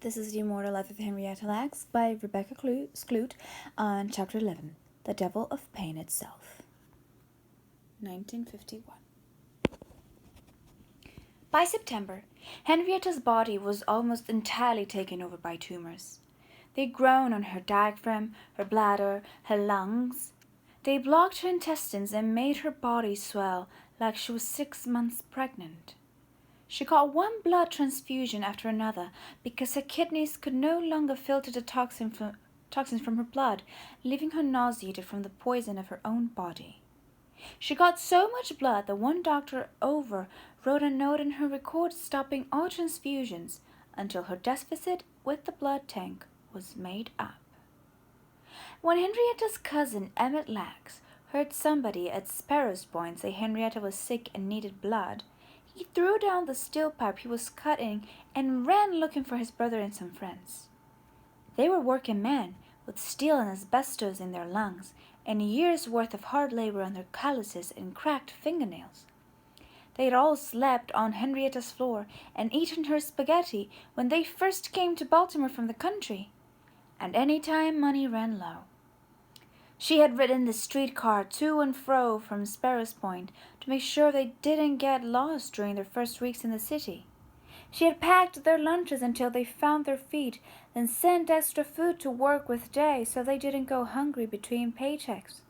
This is The Immortal Life of Henrietta Lacks by Rebecca Skloot on Chapter 11, The Devil of Pain Itself. 1951. By September, Henrietta's body was almost entirely taken over by tumors. They'd grown on her diaphragm, her bladder, her lungs. They blocked her intestines and made her body swell like she was 6 months pregnant. She got one blood transfusion after another because her kidneys could no longer filter the toxins from her blood, leaving her nauseated from the poison of her own body. She got so much blood that one doctor wrote a note in her record stopping all transfusions until her deficit with the blood tank was made up. When Henrietta's cousin Emmett Lacks heard somebody at Sparrow's Point say Henrietta was sick and needed blood, he threw down the steel pipe he was cutting and ran looking for his brother and some friends. They were working men with steel and asbestos in their lungs and a year's worth of hard labor on their calluses and cracked fingernails. They had all slept on Henrietta's floor and eaten her spaghetti when they first came to Baltimore from the country, and any time money ran low. She had ridden the streetcar to and fro from Sparrow's Point to make sure they didn't get lost during their first weeks in the city. She had packed their lunches until they found their feet, then sent extra food to work with Day so they didn't go hungry between paychecks.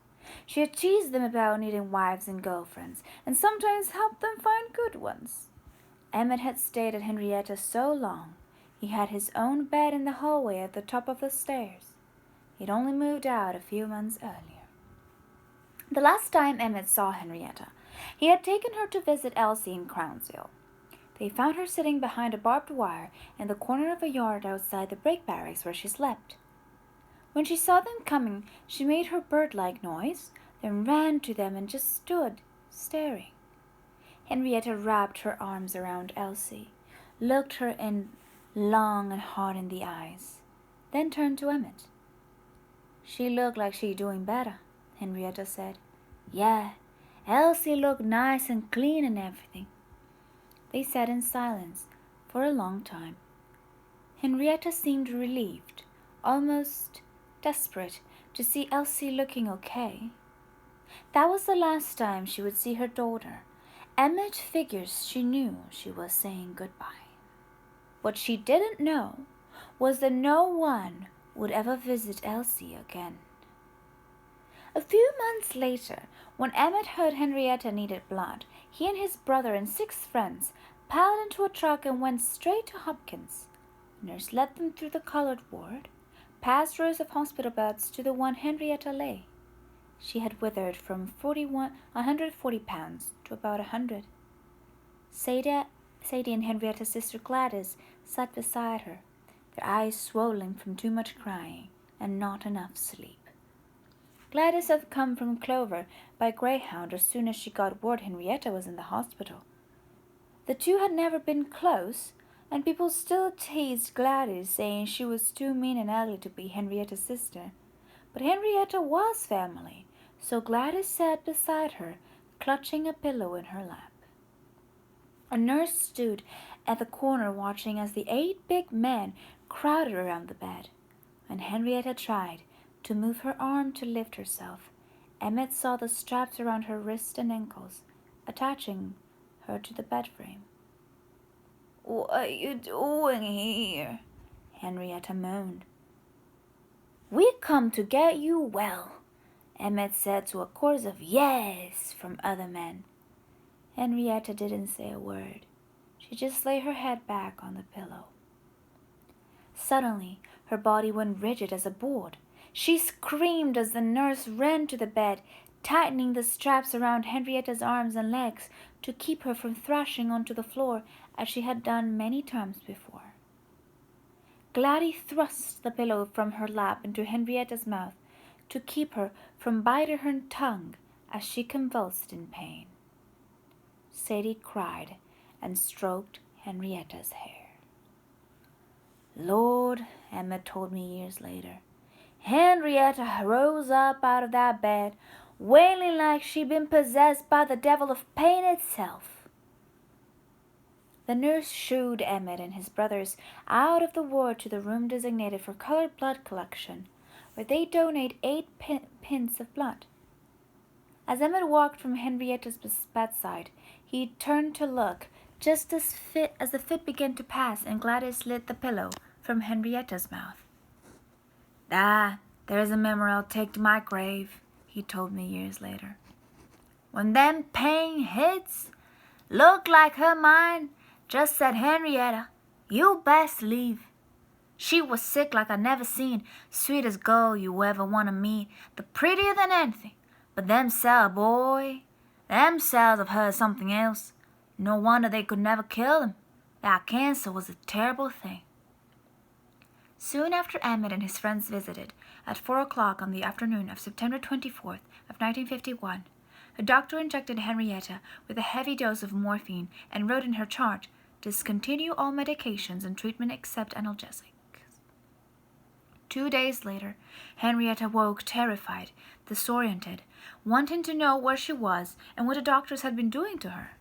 She had teased them about needing wives and girlfriends, and sometimes helped them find good ones. Emmett had stayed at Henrietta so long, he had his own bed in the hallway at the top of the stairs. He'd only moved out a few months earlier. The last time Emmett saw Henrietta, he had taken her to visit Elsie in Crownsville. They found her sitting behind a barbed wire in the corner of a yard outside the brake barracks where she slept. When she saw them coming, she made her bird-like noise, then ran to them and just stood, staring. Henrietta wrapped her arms around Elsie, looked her in long and hard in the eyes, then turned to Emmett. "She looked like she doing better," Henrietta said. "Yeah, Elsie looked nice and clean and everything." They sat in silence for a long time. Henrietta seemed relieved, almost desperate, to see Elsie looking okay. That was the last time she would see her daughter. Emmett figures she knew she was saying goodbye. What she didn't know was that no one would ever visit Elsie again. A few months later, when Emmett heard Henrietta needed blood, he and his brother and 6 friends piled into a truck and went straight to Hopkins. Nurse led them through the colored ward, past rows of hospital beds to the one Henrietta lay. She had withered from 140 pounds to about 100. Sadie and Henrietta's sister Gladys sat beside her, their eyes swollen from too much crying and not enough sleep. Gladys had come from Clover by Greyhound as soon as she got word Henrietta was in the hospital. The two had never been close, and people still teased Gladys, saying she was too mean and ugly to be Henrietta's sister. But Henrietta was family, so Gladys sat beside her, clutching a pillow in her lap. A nurse stood at the corner watching as the 8 big men crowded around the bed. When Henrietta tried to move her arm to lift herself, Emmett saw the straps around her wrists and ankles, attaching her to the bed frame. "What are you doing here?" Henrietta moaned. "We come to get you well," Emmett said to a chorus of yes from other men. Henrietta didn't say a word. She just lay her head back on the pillow. Suddenly, her body went rigid as a board. She screamed as the nurse ran to the bed, tightening the straps around Henrietta's arms and legs to keep her from thrashing onto the floor as she had done many times before. Gladys thrust the pillow from her lap into Henrietta's mouth to keep her from biting her tongue as she convulsed in pain. Sadie cried and stroked Henrietta's hair. "Lord," Emmett told me years later, "Henrietta rose up out of that bed, wailing like she'd been possessed by the devil of pain itself." The nurse shooed Emmett and his brothers out of the ward to the room designated for colored blood collection, where they donate 8 pints of blood. As Emmett walked from Henrietta's bedside, he turned to look, just as the fit began to pass and Gladys slid the pillow from Henrietta's mouth. There's a memory I'll take to my grave," he told me years later. "When them pain hits, look like her mind just said, 'Henrietta, you best leave.' She was sick like I never seen, sweetest girl you ever want to meet, the prettier than anything. But them cells, boy, them cells of hers something else. No wonder they could never kill him. That cancer was a terrible thing." Soon after Emmett and his friends visited, at 4 o'clock on the afternoon of September 24th of 1951, a doctor injected Henrietta with a heavy dose of morphine and wrote in her chart, "Discontinue all medications and treatment except analgesics." 2 days later, Henrietta woke terrified, disoriented, wanting to know where she was and what the doctors had been doing to her.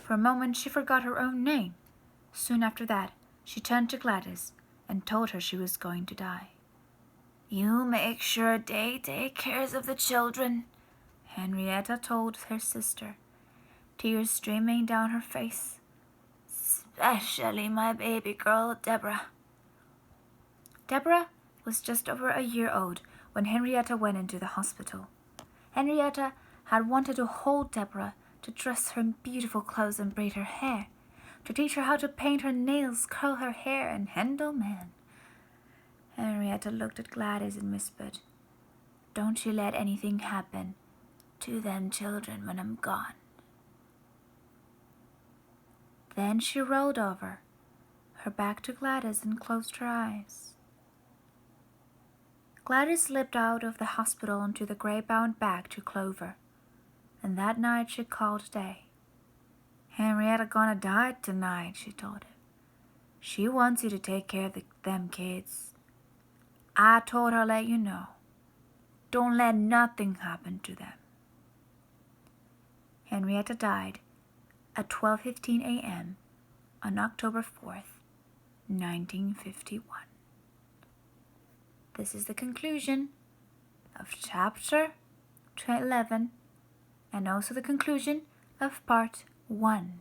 For a moment she forgot her own name. Soon after that, she turned to Gladys and told her she was going to die. "You make sure they take care of the children," Henrietta told her sister, tears streaming down her face. "Especially my baby girl, Deborah." Deborah was just over a year old when Henrietta went into the hospital. Henrietta had wanted to hold Deborah, to dress her in beautiful clothes and braid her hair, to teach her how to paint her nails, curl her hair, and handle men. Henrietta looked at Gladys and whispered, "Don't you let anything happen to them children when I'm gone." Then she rolled over, her back to Gladys, and closed her eyes. Gladys slipped out of the hospital into the gray-bound bag to Clover, and that night she called Day. "Henrietta gonna die tonight," she told him. "She wants you to take care of them kids. I told her let you know. Don't let nothing happen to them." Henrietta died at 12:15 a.m. on October 4th, 1951. This is the conclusion of chapter 11 and also the conclusion of part 1.